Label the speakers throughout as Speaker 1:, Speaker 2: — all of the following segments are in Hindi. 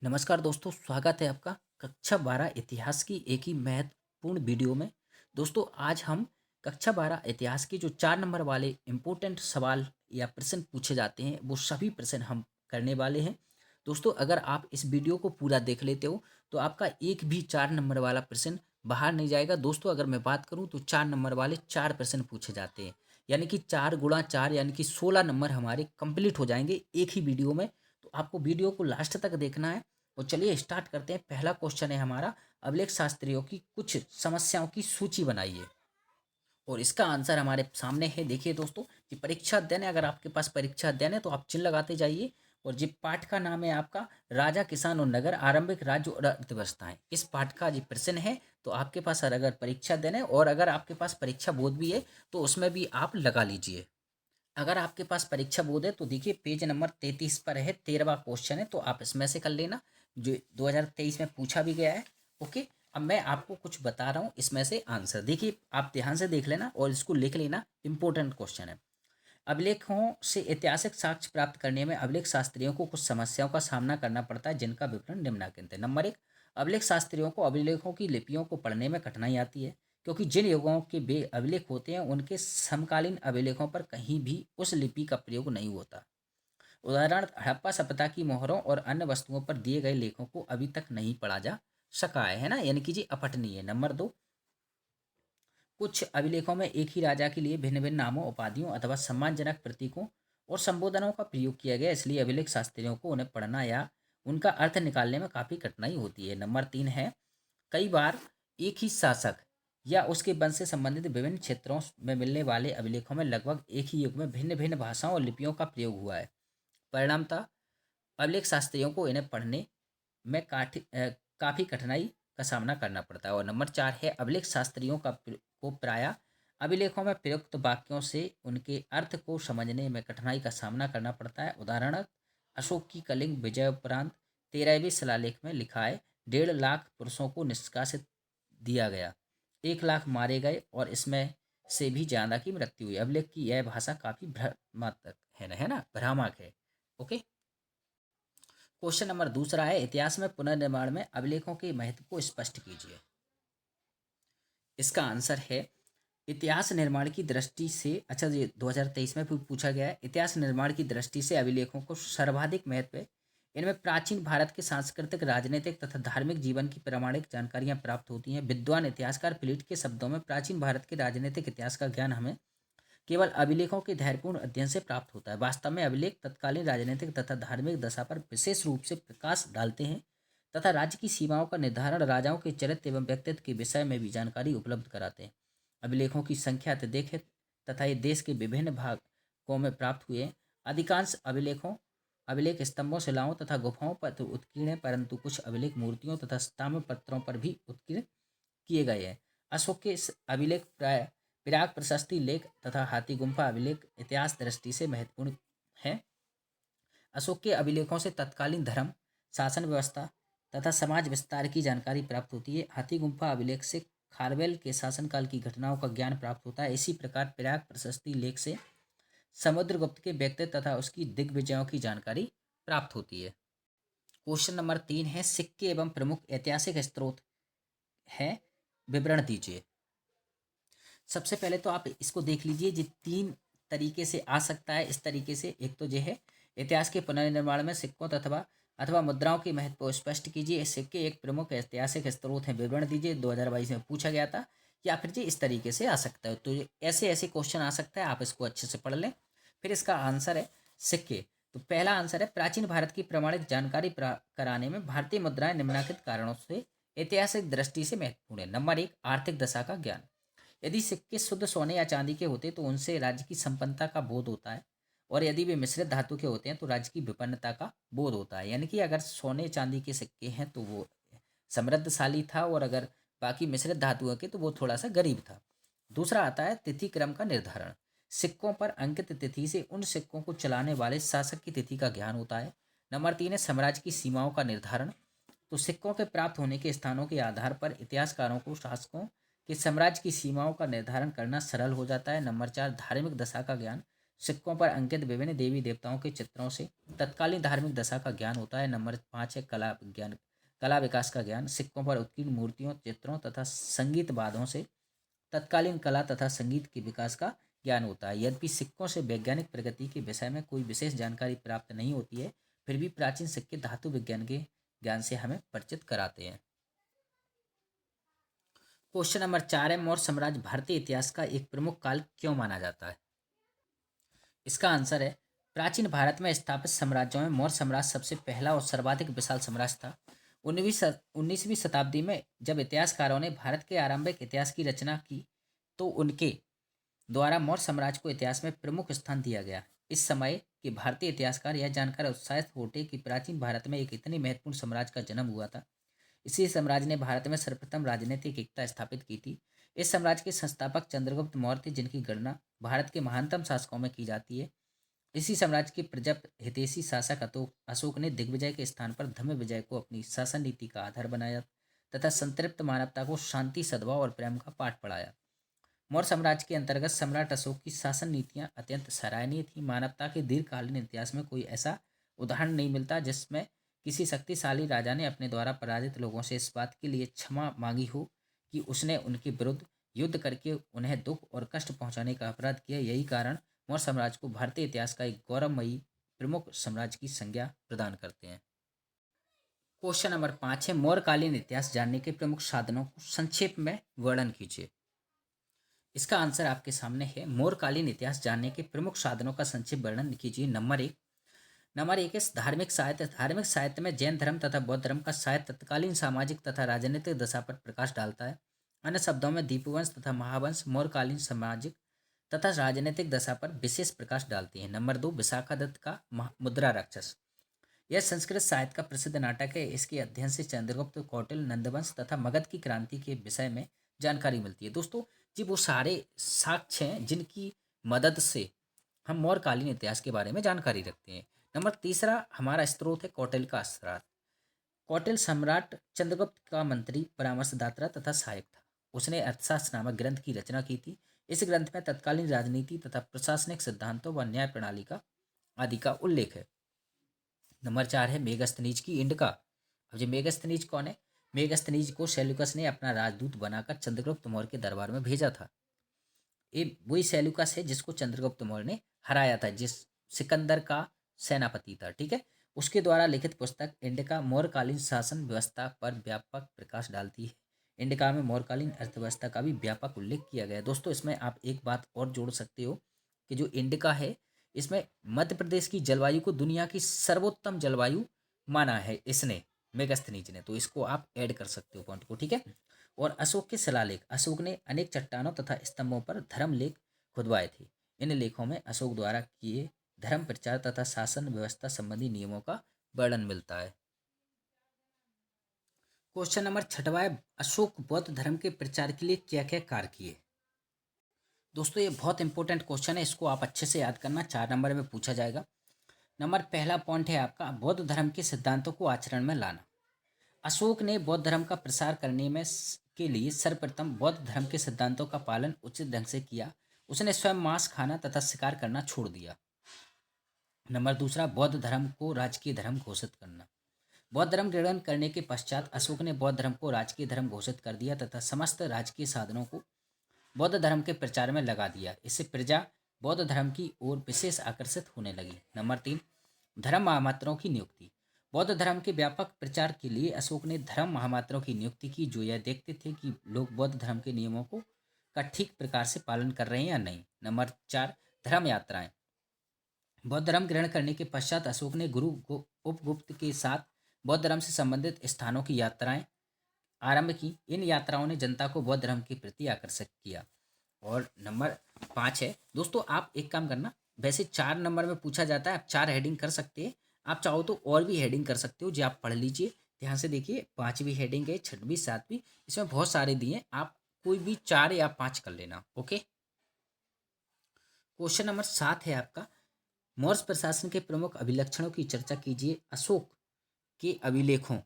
Speaker 1: नमस्कार दोस्तों, स्वागत है आपका कक्षा 12 इतिहास की एक ही महत्वपूर्ण वीडियो में। दोस्तों, आज हम कक्षा 12 इतिहास के जो 4 नंबर वाले इम्पोर्टेंट सवाल या प्रश्न पूछे जाते हैं, वो सभी प्रश्न हम करने वाले हैं। दोस्तों, अगर आप इस वीडियो को पूरा देख लेते हो, तो आपका एक भी 4 नंबर वाला प्रश्न बाहर नहीं जाएगा। दोस्तों, अगर मैं बात करूँ तो 4 नंबर वाले 4 प्रश्न पूछे जाते हैं, यानी कि 4 गुणा 4 यानी कि 16 नंबर हमारे कंप्लीट हो जाएंगे एक ही वीडियो में। तो आपको वीडियो को लास्ट तक देखना है। तो चलिए स्टार्ट करते हैं। पहला क्वेश्चन है हमारा, अभिलेख शास्त्रियों की कुछ समस्याओं की सूची बनाइए। और इसका आंसर हमारे सामने है। देखिए दोस्तों, ये परीक्षा अध्ययन है। अगर आपके पास परीक्षा अध्ययन है तो आप चिन्ह लगाते जाइए। और ये पाठ का नाम है आपका राजा, किसान और नगर, आरंभिक राज्य और अर्थव्यवस्थाएं। इस पाठ का ये प्रश्न है। तो आपके पास अगर परीक्षा अध्ययन है और अगर आपके पास परीक्षा बोध भी है तो उसमें भी आप लगा लीजिए। अगर आपके पास परीक्षा बोध है तो देखिए पेज नंबर 33 पर है, 13वां क्वेश्चन है, तो आप इसमें से कर लेना, जो 2023 में पूछा भी गया है। ओके, अब मैं आपको कुछ बता रहा हूँ, इसमें से आंसर देखिए, आप ध्यान से देख लेना और इसको लिख लेना। इंपॉर्टेंट क्वेश्चन है। अभिलेखों से ऐतिहासिक साक्ष्य प्राप्त करने में अभिलेख शास्त्रियों को कुछ समस्याओं का सामना करना पड़ता है, जिनका विवरण निम्नलिखित है। नंबर 1, अभिलेख शास्त्रियों को अभिलेखों की लिपियों को पढ़ने में कठिनाई आती है, क्योंकि जिन युगों के वे अभिलेख होते हैं उनके समकालीन अभिलेखों पर कहीं भी उस लिपि का प्रयोग नहीं होता। उदाहरण, हड़प्पा सभ्यता की मोहरों और अन्य वस्तुओं पर दिए गए लेखों को अभी तक नहीं पढ़ा जा सका है ना, यानी कि जी अपठनीय है। नंबर 2, कुछ अभिलेखों में एक ही राजा के लिए भिन्न भिन्न नामों, उपाधियों अथवा सम्मानजनक प्रतीकों और संबोधनों का प्रयोग किया गया, इसलिए अभिलेख शास्त्रियों को उन्हें पढ़ना या उनका अर्थ निकालने में काफ़ी कठिनाई होती है। नंबर 3 है, कई बार एक ही शासक या उसके वंश से संबंधित विभिन्न क्षेत्रों में मिलने वाले अभिलेखों में लगभग एक ही युग में भिन्न भिन्न भाषाओं और लिपियों का प्रयोग हुआ है। परिणामतः अभिलेख शास्त्रियों को इन्हें पढ़ने में काफ़ी कठिनाई का सामना करना पड़ता है। और नंबर 4 है, अभिलेख शास्त्रियों को प्रायः अभिलेखों में प्रयुक्त वाक्यों से उनके अर्थ को समझने में कठिनाई का सामना करना पड़ता है। उदाहरण, अशोक की कलिंग विजय उपरांत 13वें शिलालेख में लिखा है, 1.5 लाख पुरुषों को निष्कासित दिया गया, 1 लाख मारे गए और इसमें से भी ज़्यादा की मृत्यु हुई। अभिलेख की यह भाषा काफ़ी भ्रमात्मक है ना, भ्रामक है। ओके, क्वेश्चन नंबर दूसरा है, इतिहास में पुनर्निर्माण में अभिलेखों के महत्व को स्पष्ट कीजिए। इसका आंसर है, इतिहास निर्माण की दृष्टि से, अच्छा ये 2023 में भी पूछा गया है, इतिहास निर्माण की दृष्टि से अभिलेखों को सर्वाधिक महत्व है। इनमें प्राचीन भारत के सांस्कृतिक, राजनीतिक तथा धार्मिक जीवन की प्रामाणिक जानकारियां प्राप्त होती हैं। विद्वान इतिहासकार प्लेट के शब्दों में, प्राचीन भारत के राजनीतिक इतिहास का ज्ञान हमें केवल अभिलेखों के धैर्यपूर्ण अध्ययन से प्राप्त होता है। वास्तव में अभिलेख तत्कालीन राजनीतिक तथा धार्मिक दशा पर विशेष रूप से प्रकाश डालते हैं तथा राज्य की सीमाओं का निर्धारण, राजाओं के चरित्र एवं व्यक्तित्व के विषय में भी जानकारी उपलब्ध कराते हैं। अभिलेखों की संख्या अत्यधिक है तथा ये देश के विभिन्न भागों में प्राप्त हुए हैं। अधिकांश अभिलेख स्तंभों, शिलाओं तथा गुफाओं पर तो उत्कीर्ण है, परंतु कुछ अभिलेख मूर्तियों तथा ताम्र पत्रों पर भी उत्कीर्ण किए गए हैं। अशोक के अभिलेख प्राय विराट प्रशस्ति लेख तथा हाथी गुम्फा अभिलेख इतिहास दृष्टि से महत्वपूर्ण है। अशोक के अभिलेखों से तत्कालीन धर्म, शासन व्यवस्था तथा समाज विस्तार की जानकारी प्राप्त होती है। हाथी गुम्फा अभिलेख से खारवेल के शासनकाल की घटनाओं का ज्ञान प्राप्त होता है। इसी प्रकार प्रयाग प्रशस्ति लेख से समुद्रगुप्त के व्यक्तित्व तथा उसकी दिग्विजयों की जानकारी प्राप्त होती है। क्वेश्चन नंबर 3 है, सिक्के एवं प्रमुख ऐतिहासिक स्रोत हैं, विवरण दीजिए। सबसे पहले तो आप इसको देख लीजिए, ये 3 तरीके से आ सकता है। इस तरीके से, एक तो ये है, इतिहास के पुनर्निर्माण में सिक्कों अथवा अथवा मुद्राओं के महत्व को स्पष्ट कीजिए। सिक्के एक प्रमुख ऐतिहासिक स्रोत हैं, विवरण दीजिए, 2022 में पूछा गया था। या फिर ये इस तरीके से आ सकता है। तो ये ऐसे ऐसे क्वेश्चन आ सकता है, आप इसको अच्छे से पढ़ लें। फिर इसका आंसर है सिक्के। तो पहला आंसर है, प्राचीन भारत की प्रमाणिक जानकारी कराने में भारतीय मुद्राएं निम्नलिखित कारणों से ऐतिहासिक दृष्टि से महत्वपूर्ण है। नंबर 1, आर्थिक दशा का ज्ञान। यदि सिक्के शुद्ध सोने या चांदी के होते तो उनसे राज्य की संपन्नता का बोध होता है, और यदि वे मिश्रित धातु के होते हैं तो राज्य की विपन्नता का बोध होता है। यानी कि अगर सोने चांदी के सिक्के हैं तो वो समृद्धशाली था, और अगर बाकी मिश्रित धातुओं के तो वो थोड़ा सा गरीब था। दूसरा आता है तिथि क्रम का निर्धारण। सिक्कों पर अंकित तिथि से उन सिक्कों को चलाने वाले शासक की तिथि का ज्ञान होता है। नंबर 3 है साम्राज्य की सीमाओं का निर्धारण। तो सिक्कों के प्राप्त होने के स्थानों के आधार पर इतिहासकारों को शासकों कि साम्राज्य की सीमाओं का निर्धारण करना सरल हो जाता है। नंबर 4, धार्मिक दशा का ज्ञान। सिक्कों पर अंकित विभिन्न देवी देवताओं के चित्रों से तत्कालीन धार्मिक दशा का ज्ञान होता है। नंबर 5 है कला विज्ञान, कला विकास का ज्ञान। सिक्कों पर उत्कीर्ण मूर्तियों, चित्रों तथा संगीत वाद्यों से तत्कालीन कला तथा संगीत के विकास का ज्ञान होता है। यद्यपि सिक्कों से वैज्ञानिक प्रगति के विषय में कोई विशेष जानकारी प्राप्त नहीं होती है, फिर भी प्राचीन सिक्के धातु विज्ञान के ज्ञान से हमें परिचित कराते हैं। क्वेश्चन नंबर 4 है, मौर्य साम्राज्य भारतीय इतिहास का एक प्रमुख काल क्यों माना जाता है? इसका आंसर है, प्राचीन भारत में स्थापित साम्राज्यों में मौर्य साम्राज्य सबसे पहला और सर्वाधिक विशाल साम्राज्य था। 19वीं शताब्दी में जब इतिहासकारों ने भारत के आरंभिक इतिहास की रचना की तो उनके द्वारा मौर्य साम्राज्य को इतिहास में प्रमुख स्थान दिया गया। इस समय के भारतीय इतिहासकार यह जानकर उत्साहित होते कि प्राचीन भारत में एक इतनी महत्वपूर्ण साम्राज्य का जन्म हुआ था। इसी साम्राज्य ने भारत में सर्वप्रथम राजनीतिक एकता स्थापित की थी। इस साम्राज्य के संस्थापक चंद्रगुप्त मौर्य थे, जिनकी गणना भारत के महानतम शासकों में की जाती है। इसी साम्राज्य के प्रजप हितैषी शासक अशोक ने दिग्विजय के स्थान पर धम्म विजय को अपनी शासन नीति का आधार बनाया तथा संतृप्त मानवता को शांति, सद्भाव और प्रेम का पाठ पढ़ाया। मौर्य साम्राज्य के अंतर्गत सम्राट अशोक की शासन नीतियां अत्यंत सराहनीय थी। मानवता के दीर्घकालीन इतिहास में कोई ऐसा उदाहरण नहीं मिलता जिसमें किसी शक्तिशाली राजा ने अपने द्वारा पराजित लोगों से इस बात के लिए क्षमा मांगी हो कि उसने उनके विरुद्ध युद्ध करके उन्हें दुख और कष्ट पहुंचाने का अपराध किया। यही कारण मौर्य साम्राज्य को भारतीय इतिहास का एक गौरवमयी प्रमुख साम्राज्य की संज्ञा प्रदान करते हैं। क्वेश्चन नंबर 5 है, मौर्यकालीन इतिहास जानने के प्रमुख साधनों को संक्षेप में वर्णन कीजिए। इसका आंसर आपके सामने है, मौर्यकालीन इतिहास जानने के प्रमुख साधनों का संक्षिप्त वर्णन कीजिए। नंबर एक है धार्मिक साहित्य। धार्मिक साहित्य में जैन धर्म तथा बौद्ध धर्म का साहित्य तत्कालीन सामाजिक तथा राजनीतिक दशा पर प्रकाश डालता है। अन्य शब्दों में दीपवंश तथा महावंश मौर्यकालीन सामाजिक तथा राजनीतिक दशा पर विशेष प्रकाश डालती है। नंबर 2, विशाखादत्त का मुद्रा राक्षस। यह संस्कृत साहित्य का प्रसिद्ध नाटक है। इसके अध्ययन से चंद्रगुप्त, कौटिल्य, नंदवंश तथा मगध की क्रांति के विषय में जानकारी मिलती है। दोस्तों जी, वो सारे साक्ष्य हैं जिनकी मदद से हम मौर्यकालीन इतिहास के बारे में जानकारी रखते हैं। नंबर 3 हमारा स्रोत है कौटिल्य का स्रोत। कौटिल्य सम्राट चंद्रगुप्त का मंत्री, परामर्शदाता तथा सहायक था। उसने अर्थशास्त्र नामक ग्रंथ की रचना की थी। इस ग्रंथ में तत्कालीन राजनीति तथा प्रशासनिक सिद्धांतों व न्याय प्रणाली का आदि का उल्लेख है। नंबर 4 है मेगस्थनीज की इंडिका। अब ये मेगस्थनीज कौन है? मेगस्थनीज को सेल्यूकस ने अपना राजदूत बनाकर चंद्रगुप्त मौर्य के दरबार में भेजा था। ये वही सेल्यूकस है जिसको चंद्रगुप्त मौर्य ने हराया था, जिस सिकंदर का सेनापति था। ठीक है, उसके द्वारा लिखित पुस्तक इंडिका मौर्यकालीन शासन व्यवस्था पर व्यापक प्रकाश डालती है। इंडिका में मौर्यकालीन अर्थव्यवस्था का भी व्यापक उल्लेख किया गया है। दोस्तों इसमें आप एक बात और जोड़ सकते हो कि जो इंडिका है, इसमें मध्य प्रदेश की जलवायु को दुनिया की सर्वोत्तम जलवायु माना है इसने, मेगस्थनीज ने। तो इसको आप ऐड कर सकते हो पॉइंट को। ठीक है, और अशोक के शिलालेख। अशोक ने अनेक चट्टानों तथा स्तंभों पर धर्म लेख खुदवाए थे। इन लेखों में अशोक द्वारा किए धर्म प्रचार तथा शासन व्यवस्था संबंधी नियमों का वर्णन मिलता है। क्वेश्चन नंबर 6 है, अशोक बौद्ध धर्म के प्रचार के लिए क्या क्या कार्य किए? दोस्तों ये बहुत इंपॉर्टेंट क्वेश्चन है, इसको आप अच्छे से याद करना, 4 नंबर में पूछा जाएगा। पहला पॉइंट है आपका, बौद्ध धर्म के सिद्धांतों को आचरण में लाना। अशोक ने बौद्ध धर्म का प्रसार करने में के लिए सर्वप्रथम बौद्ध धर्म के सिद्धांतों का पालन उचित ढंग से किया। उसने स्वयं मांस खाना तथा शिकार करना छोड़ दिया। नंबर 2, बौद्ध धर्म को राजकीय धर्म घोषित करना। बौद्ध धर्म ग्रहण करने के पश्चात अशोक ने बौद्ध धर्म को राजकीय धर्म घोषित कर दिया तथा समस्त राजकीय साधनों को बौद्ध धर्म के प्रचार में लगा दिया। इससे प्रजा बौद्ध धर्म की ओर विशेष आकर्षित होने लगी। नंबर 3, धर्म महामात्रों की नियुक्ति। बौद्ध धर्म के व्यापक प्रचार के लिए अशोक ने धर्म महामात्रों की नियुक्ति की, जो यह देखते थे कि लोग बौद्ध धर्म के नियमों को का ठीक प्रकार से पालन कर रहे हैं या नहीं। नंबर 4, धर्म यात्राएं। बौद्ध धर्म ग्रहण करने के पश्चात अशोक ने उपगुप्त के साथ बौद्ध धर्म से संबंधित स्थानों की यात्राएं आरंभ की। इन यात्राओं ने जनता को बौद्ध धर्म के प्रति आकर्षित किया। और नंबर 5 है, दोस्तों आप एक काम करना, वैसे 4 नंबर में पूछा जाता है, आप 4 हेडिंग कर सकते हैं। आप चाहो तो और भी हेडिंग कर सकते हो, जो आप पढ़ लीजिए ध्यान से। देखिए 5वीं हेडिंग है, 6वीं, 7वीं, इसमें बहुत सारे दिए, आप कोई भी 4 या 5 कर लेना। ओके, क्वेश्चन नंबर 7 है आपका, मौर्य प्रशासन के प्रमुख अभिलक्षणों की चर्चा कीजिए। अशोक के अभिलेखों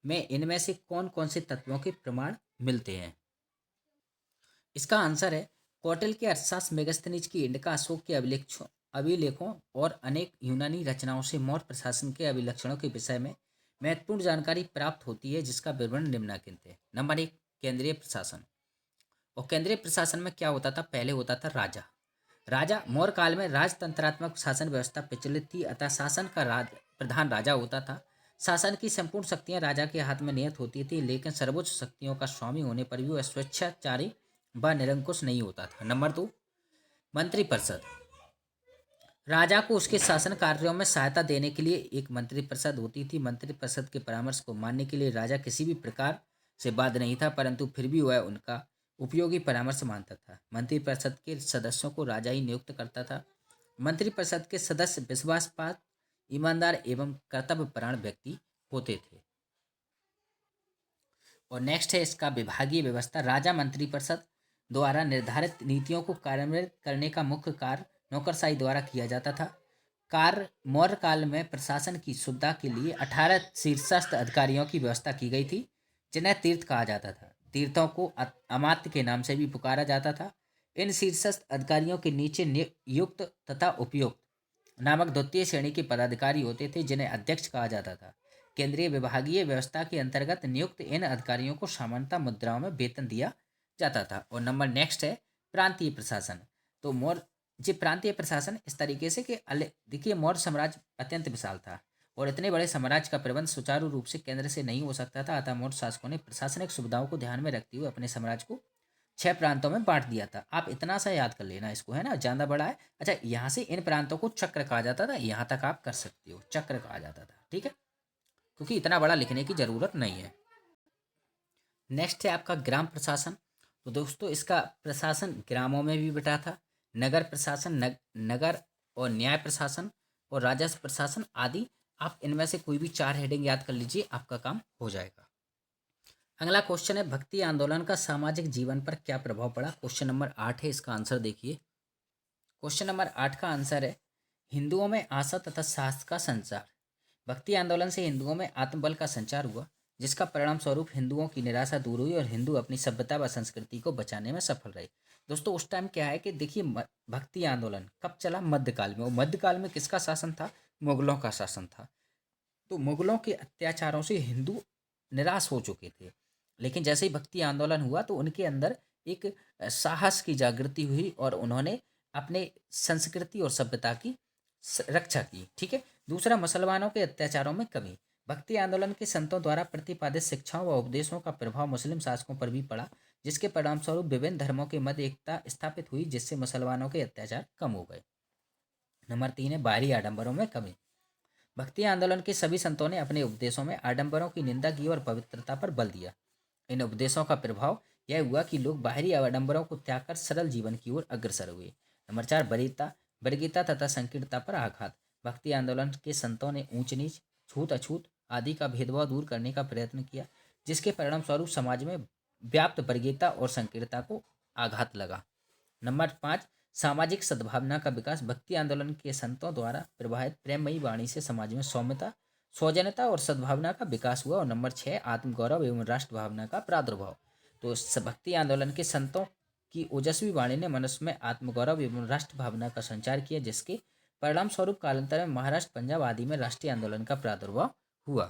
Speaker 1: में इनमें से कौन कौन से तत्वों के प्रमाण मिलते हैं? इसका आंसर है, कौटिल्य के अर्थशास्त्र, मेगस्थनीज की इंडिका, अशोक के अभिलेखों और अनेक यूनानी रचनाओं से मौर्य प्रशासन के अभिलक्षणों के विषय में महत्वपूर्ण जानकारी प्राप्त होती है, जिसका विवरण निम्नलिखित है। नंबर 1, केंद्रीय प्रशासन। और केंद्रीय प्रशासन में क्या होता था? पहले होता था राजा। राजा मौर्य काल में राजतंत्रात्मक शासन व्यवस्था प्रचलित थी, अतः शासन का प्रधान राजा होता था। शासन की संपूर्ण शक्तियां राजा के हाथ में नियत होती थी, लेकिन सर्वोच्च शक्तियों का स्वामी होने पर भी वह स्वेच्छाचारी व निरंकुश नहीं होता था। नंबर 2, मंत्रिपरिषद। राजा को उसके शासन कार्यों में सहायता देने के लिए एक मंत्रिपरिषद होती थी। मंत्रिपरिषद के परामर्श को मानने के लिए राजा किसी भी प्रकार से बाध्य नहीं था, परंतु फिर भी वह उनका उपयोगी परामर्श मानता था। मंत्रिपरिषद के सदस्यों को राजा ही नियुक्त करता था। मंत्रिपरिषद के सदस्य विश्वासपात, ईमानदार एवं कर्तव्यपरायण व्यक्ति होते थे। और नेक्स्ट है इसका विभागीय व्यवस्था। राजा मंत्रिपरिषद द्वारा निर्धारित नीतियों को कार्यान्वित करने का मुख्य कार्य नौकरशाही द्वारा किया जाता था। कार्य मौर्य काल में प्रशासन की सुविधा के लिए 18 शीर्षस्थ अधिकारियों की व्यवस्था की गई थी, जिन्हें तीर्थ कहा जाता था। तीर्थों को अमात्य के नाम से भी पुकारा जाता था। इन शीर्षस्थ अधिकारियों के नीचे नियुक्त तथा उपयुक्त नामक द्वितीय श्रेणी के पदाधिकारी होते थे, जिन्हें अध्यक्ष कहा जाता था। केंद्रीय विभागीय व्यवस्था के अंतर्गत नियुक्त इन अधिकारियों को सामान्यतः मुद्राओं में वेतन दिया जाता था। और नंबर नेक्स्ट है प्रांतीय प्रशासन। तो मौर्य जी प्रांतीय प्रशासन इस तरीके से कि देखिए मौर्य साम्राज्य अत्यंत विशाल था और इतने बड़े साम्राज्य का प्रबंध सुचारू रूप से केंद्र से नहीं हो सकता था, अतः मौर्य शासकों ने प्रशासनिक सुविधाओं को ध्यान में रखते हुए अपने साम्राज्य को 6 प्रांतों में बांट दिया था। आप इतना सा याद कर लेना इसको, है ना, ज्यादा बड़ा है। अच्छा, यहाँ से इन प्रांतों को चक्र कहा जाता था, यहाँ तक आप कर सकते हो, चक्र कहा जाता था, ठीक है, क्योंकि इतना बड़ा लिखने की जरूरत नहीं है। नेक्स्ट है आपका ग्राम प्रशासन। तो दोस्तों इसका प्रशासन ग्रामों में भी बटा था। नगर प्रशासन, नगर और न्याय प्रशासन और राजस्व प्रशासन आदि। आप इनमें से कोई भी 4 हेडिंग याद कर लीजिए, आपका काम हो जाएगा। अगला क्वेश्चन है भक्ति आंदोलन का सामाजिक जीवन पर क्या प्रभाव पड़ा। क्वेश्चन नंबर 8 है, इसका आंसर देखिए। क्वेश्चन नंबर 8 का आंसर है हिंदुओं में आशा तथा साहस का संचार। भक्ति आंदोलन से हिंदुओं में आत्मबल का संचार हुआ, जिसका परिणाम स्वरूप हिंदुओं की निराशा दूर हुई और हिंदू अपनी सभ्यता व संस्कृति को बचाने में सफल रहे। दोस्तों उस टाइम क्या है कि देखिए भक्ति आंदोलन कब चला? मध्यकाल में। और मध्यकाल में किसका शासन था? मुगलों का शासन था। तो मुगलों के अत्याचारों से हिंदू निराश हो चुके थे, लेकिन जैसे ही भक्ति आंदोलन हुआ तो उनके अंदर एक साहस की जागृति हुई और उन्होंने अपने संस्कृति और सभ्यता की रक्षा की। ठीक है। दूसरा, मुसलमानों के अत्याचारों में कमी। भक्ति आंदोलन के संतों द्वारा प्रतिपादित शिक्षाओं व उपदेशों का प्रभाव मुस्लिम शासकों पर भी पड़ा, जिसके परिणामस्वरूप विभिन्न धर्मों के मध्य एकता स्थापित हुई, जिससे मुसलमानों के अत्याचार कम हो गए। नंबर 3 है बाहरी आडंबरों में कमी। भक्ति आंदोलन के सभी संतों ने अपने उपदेशों में आडंबरों की निंदा की और पवित्रता पर बल दिया। इन उपदेशों का प्रभाव यह हुआ कि लोग बाहरी आडंबरों को त्याग कर सरल जीवन की ओर अग्रसर हुए। नंबर 4, वर्गीयता तथा संकीर्णता पर आघात। भक्ति आंदोलन के संतों ने ऊंच नीच, छूत अछूत आदि का भेदभाव दूर करने का प्रयत्न किया, जिसके परिणाम स्वरूप समाज में व्याप्त वर्गीयता और संकीर्णता को आघात लगा। नंबर 5, सामाजिक सद्भावना का विकास। भक्ति आंदोलन के संतों द्वारा प्रवाहित प्रेममयी वाणी से समाज में सौम्यता, सौजन्यता और सद्भावना का विकास हुआ। और नंबर 6, आत्मगौरव एवं राष्ट्र भावना का प्रादुर्भाव। तो भक्ति आंदोलन के संतों की ओजस्वी वाणी ने मनुष्य में आत्मगौरव एवं राष्ट्र भावना का संचार किया, जिसके परिणाम स्वरूप कालांतर में महाराष्ट्र, पंजाब आदि में राष्ट्रीय आंदोलन का प्रादुर्भाव हुआ।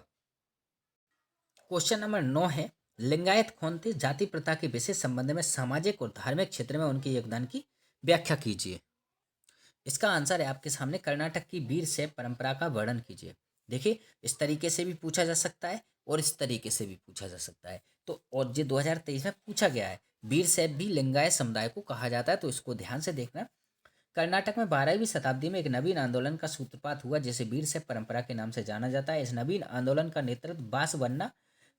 Speaker 1: क्वेश्चन नंबर 9 है लिंगायत खोंते जाति प्रथा के विशेष संबंध में सामाजिक और धार्मिक क्षेत्र में उनके योगदान की व्याख्या कीजिए। इसका आंसर है आपके सामने, कर्नाटक की वीर शैव परंपरा का वर्णन कीजिए। देखिए इस तरीके से भी पूछा जा सकता है और इस तरीके से भी पूछा जा सकता है। तो और जो 2023 में पूछा गया है, वीर शैव भी लिंगायत समुदाय को कहा जाता है, तो इसको ध्यान से देखना। कर्नाटक में 12वीं शताब्दी में एक नवीन आंदोलन का सूत्रपात हुआ, जिसे वीर शैव परंपरा के नाम से जाना जाता है। इस नवीन आंदोलन का नेतृत्व बासवन्ना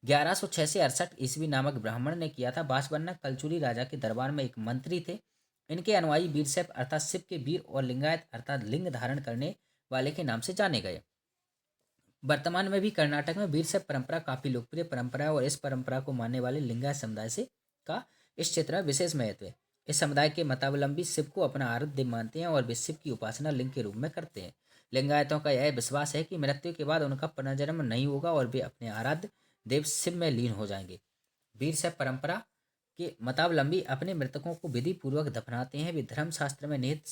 Speaker 1: 1106 से 68 ईस्वी नामक ब्राह्मण ने किया था। बासवन्ना कलचुरी राजा के दरबार में एक मंत्री थे। इनके अनुयायी वीर शैव अर्थात शिव के वीर और लिंगायत अर्थात लिंग धारण करने वाले के नाम से जाने गए। वर्तमान में भी कर्नाटक में वीर शैव परंपरा काफी लोकप्रिय परंपरा है और इस परंपरा को मानने वाले लिंगायत समुदाय से का इस क्षेत्र में विशेष महत्व है। इस समुदाय के मतावलंबी शिव को अपना आराध्य देव मानते हैं और वे शिव की उपासना लिंग के रूप में करते हैं। लिंगायतों का यह विश्वास है कि मृत्यु के बाद उनका पुनर्जन्म नहीं होगा और वे अपने आराध्य देव शिव में लीन हो जाएंगे। वीर शैव परंपरा के मतावलंबी अपने मृतकों को विधि पूर्वक दफनाते हैं। वे धर्मशास्त्र में निहित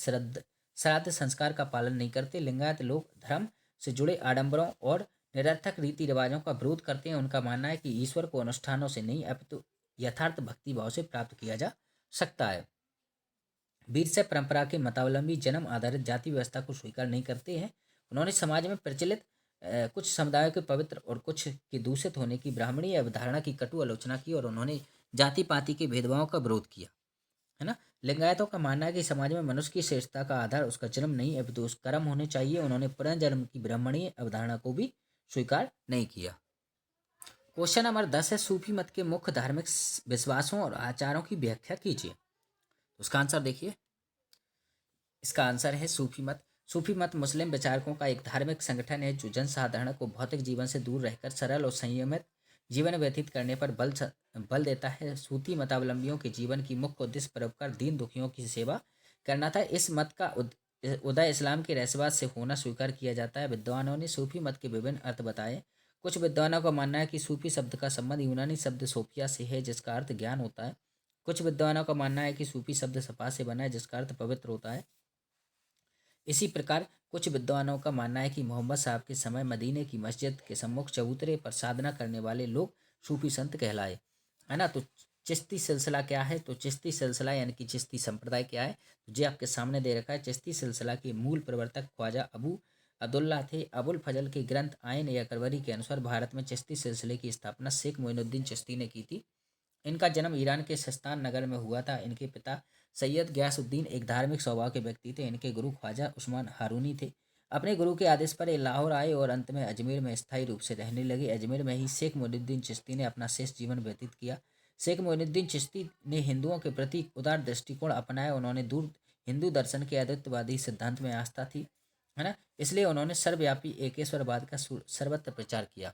Speaker 1: श्राद्ध संस्कार का पालन नहीं करते। लिंगायत लोग धर्म से जुड़े आडंबरों और निरर्थक रीति रिवाजों का विरोध करते हैं। उनका मानना है कि ईश्वर को अनुष्ठानों से नहीं अपितु यथार्थ भक्ति भाव से प्राप्त किया जा सकता है। वीरशैव परंपरा के मतावलंबी जन्म आधारित जाति व्यवस्था को स्वीकार नहीं करते हैं। उन्होंने समाज में प्रचलित कुछ समुदायों के पवित्र और कुछ के दूषित होने की ब्राह्मणीय अवधारणा की कटु आलोचना की और उन्होंने जाति पाति के भेदभाव का विरोध किया, है ना। लिंगायतों का मानना है कि समाज में मनुष्य की श्रेष्ठता का आधार उसका जन्म नहीं अपितु उसके कर्म होने चाहिए। उन्होंने पुनर्जन्म की ब्राह्मणीय अवधारणा को भी स्वीकार नहीं किया। क्वेश्चन नंबर 10 है, सूफी मत के मुख्य धार्मिक विश्वासों और आचारों की व्याख्या कीजिए। उसका आंसर देखिए, इसका आंसर है सूफी मत। सूफी मत मुस्लिम विचारकों का एक धार्मिक संगठन है जो जनसाधारण को भौतिक जीवन से दूर रहकर सरल और संयमित जीवन व्यतीत करने पर बल देता है। सूफी मतावलंबियों के जीवन की मुख्य उद्देश्य परोपकार, दीन दुखियों की सेवा करना था। इस मत का उदय इस्लाम के रहस्यवाद से होना स्वीकार किया जाता है। विद्वानों ने सूफी मत के विभिन्न अर्थ बताए। कुछ विद्वानों का मानना है कि सूफी शब्द का संबंध यूनानी शब्द सोफिया से है जिसका अर्थ ज्ञान होता है। कुछ विद्वानों का मानना है कि सूफी शब्द सफा से बना है जिसका अर्थ पवित्र होता है। इसी प्रकार कुछ विद्वानों का मानना है कि मोहम्मद साहब के समय मदीने की मस्जिद के सम्मुख चबूतरे पर साधना करने वाले लोग सूफी संत कहलाए, है ना। तो चिश्ती सिलसिला क्या है, तो चिश्ती सिलसिला यानी कि चिश्ती संप्रदाय क्या है, तो ये आपके सामने दे रखा है। चिश्ती सिलसिला के मूल प्रवर्तक ख्वाजा अबू अब्दुल्ला थे। अबुल फजल के ग्रंथ आइन या करवरी के अनुसार भारत में चिश्ती सिलसिले की स्थापना शेख मोइनुद्दीन चिश्ती ने की थी। इनका जन्म ईरान के सिस्तान नगर में हुआ था। इनके पिता सैयद गयासुद्दीन एक धार्मिक स्वभाव के व्यक्ति थे। इनके गुरु ख्वाजा उस्मान हारूनी थे। अपने गुरु के आदेश पर ये लाहौर आए और अंत में अजमेर में स्थायी रूप से रहने लगे। अजमेर में ही शेख मोइनुद्दीन चिश्ती ने अपना शेष जीवन व्यतीत किया। शेख मोइनुद्दीन चिश्ती ने हिंदुओं के प्रति उदार दृष्टिकोण अपनाया। उन्होंने दूर हिंदू दर्शन के अद्वैतवादी सिद्धांत में आस्था थी, है ना। इसलिए उन्होंने सर्वव्यापी एकेश्वरवाद का सर्वत्र प्रचार किया।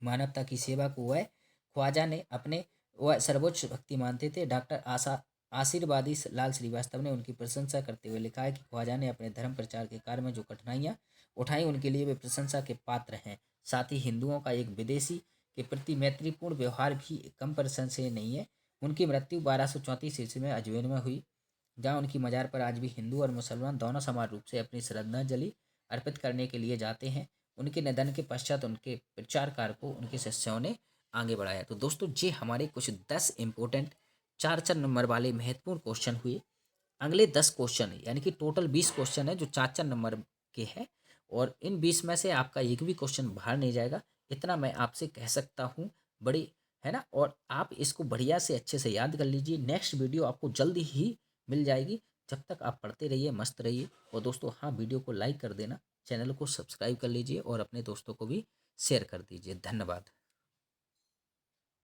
Speaker 1: मानवता की सेवा को वह ख्वाजा ने अपने वह सर्वोच्च भक्ति मानते थे। डॉक्टर आशीर्वादी लाल श्रीवास्तव ने उनकी प्रशंसा करते हुए लिखा है कि ख्वाजा ने अपने धर्म प्रचार के कार्य में जो कठिनाइयाँ उठाई उनके लिए वे प्रशंसा के पात्र हैं। साथ ही हिंदुओं का एक विदेशी के प्रति मैत्रीपूर्ण व्यवहार भी कम प्रशंसनीय नहीं है। उनकी मृत्यु 1234 ईस्वी में अजमेर में हुई, जहाँ उनकी मजार पर आज भी हिंदू और मुसलमान दोनों समान रूप से अपनी श्रद्धांजलि अर्पित करने के लिए जाते हैं। उनके निधन के पश्चात उनके प्रचार कार्य को उनके शिष्यों ने आगे बढ़ाया। तो दोस्तों ये हमारे कुछ 10 इंपॉर्टेंट 4-4 नंबर वाले महत्वपूर्ण क्वेश्चन हुए। अगले 10 क्वेश्चन यानी कि टोटल 20 क्वेश्चन है जो 4-4 नंबर के हैं और इन 20 में से आपका एक भी क्वेश्चन बाहर नहीं जाएगा, इतना मैं आपसे कह सकता हूँ। बड़ी, है ना। और आप इसको बढ़िया से अच्छे से याद कर लीजिए। नेक्स्ट वीडियो आपको जल्दी ही मिल जाएगी। जब तक आप पढ़ते रहिए, मस्त रहिए। और दोस्तों हाँ, वीडियो को लाइक कर देना, चैनल को सब्सक्राइब कर लीजिए और अपने दोस्तों को भी शेयर कर दीजिए। धन्यवाद।